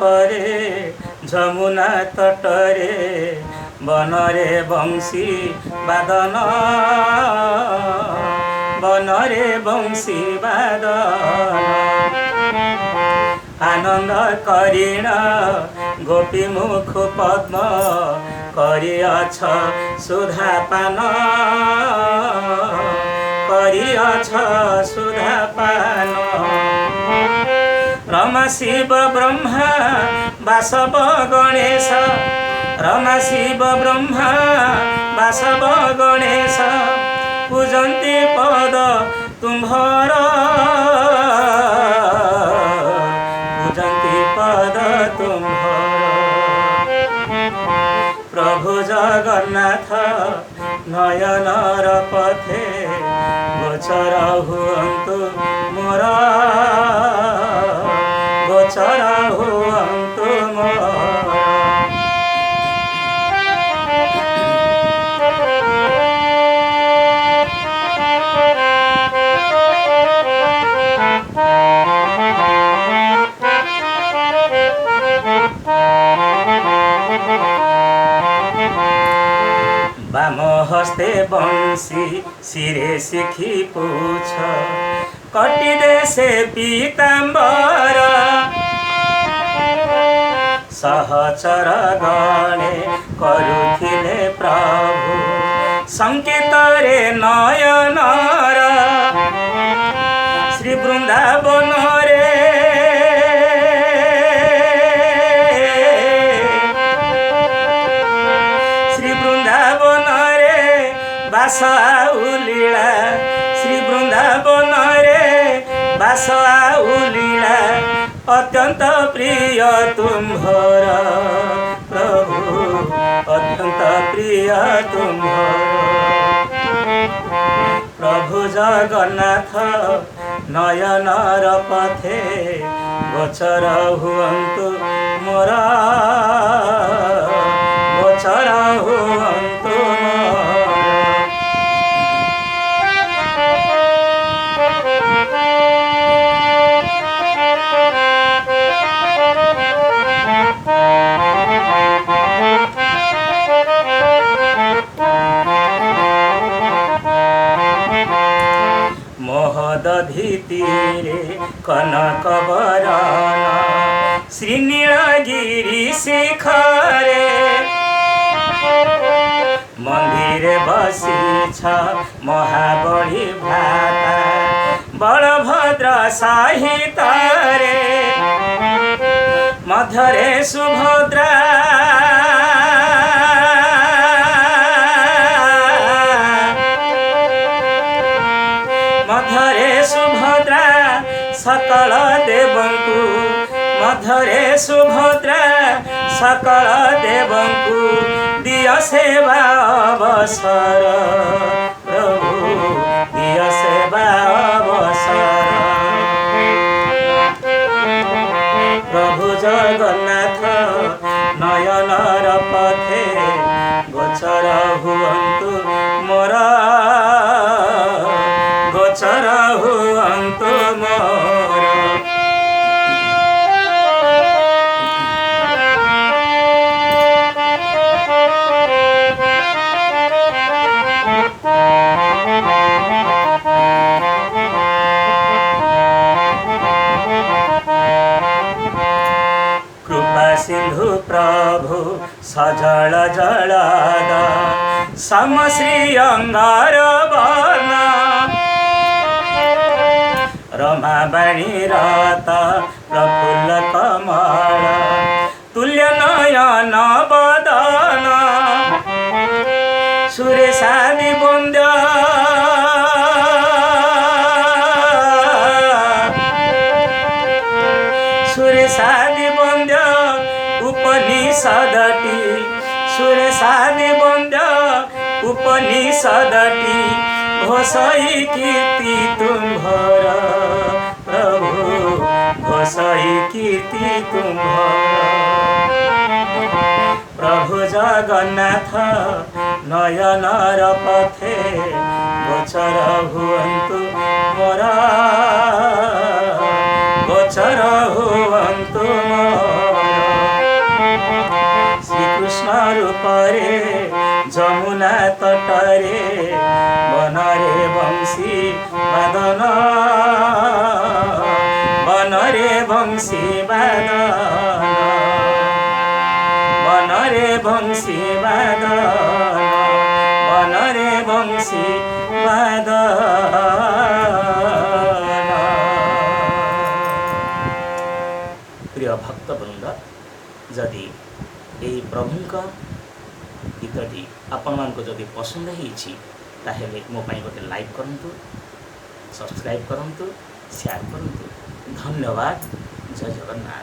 परे जमुना तटरे बनरे बंशी बादन बनरे बंशी बादन आनंद करिण गोपी मुख पद्म करिअछ सुधापान करिअछ सुधापान रमा शिव ब्रह्मा वासव गणेश रमा शिव ब्रह्मा वासव गणेश पूजन्ति पद तुम्भर पूजन्ति पद तुम्भर प्रभु जगन्नाथ नयनर पथे गोचर हुअन्तु मोर गोचर हुअन्तु मोर बाम हस्ते बंशी सिरे शिखी पूछ कटी देशे पीताम्बर सहचर गणे करुथिले प्रभु संकेत रे नयनर श्री वृंदावन रे बास आउ लीला श्री वृंदावन रे बास आउ लीला अत्यंत प्रिय तुम्भर प्रभु अत्यंत प्रिय तुम्भर प्रभु जगन्नाथ नयनर पथे गोचर हुअन्तु मोर गोचर हुअन्तु मोर दधितीरे कनक बरन श्री नीलगिरी शिखरे मंदिरे बसिछ महाबली भ्राता बलभद्र सहित रे मध्यरे सुभद्रा मध्यरे सुभद्रा सकल देवंकु मध्यरे सुभद्रा सकल देवंकु दिय सेवा अवसर प्रभु दिय सेवा अवसर प्रभु जगन्नाथ नयनर पथे गोचर हुअन्तु मोर गोचर हुअन्तु मोर कृपा सिंधु प्रभु सजल जलद समश्री अंगार वर्ण रमाबाणी रत प्रफुल्ल कमल तुल्य नयन बदन सुरेशादि वन्द्य सुरेशादि वन्द्य उपनिषदटी सुरेशादि वन्द्य उपनिषदटी घोषई कीर्ति तुम्भर प्रभु घोषई कीर्ति तुम्भर प्रभु जगन्नाथ नयनर पथे गोचर हुअन्तु मोर गोचर हुअन्तु मोर कृष्ण रूपरे जमुना तटरे बनरे बंशी बादन बनरे बंशी बादन बनरे बंशी बादन बनरे बंशी बादन। प्रिय भक्तवृंद जदि यही प्रभुंक गीतटी आपण मानक जदि पसंद होइछि ताहेले मो पाई गोटे लाइक करंतु, सब्सक्राइब करंतु, शेयर करंतु। धन्यवाद। जय जगन्नाथ।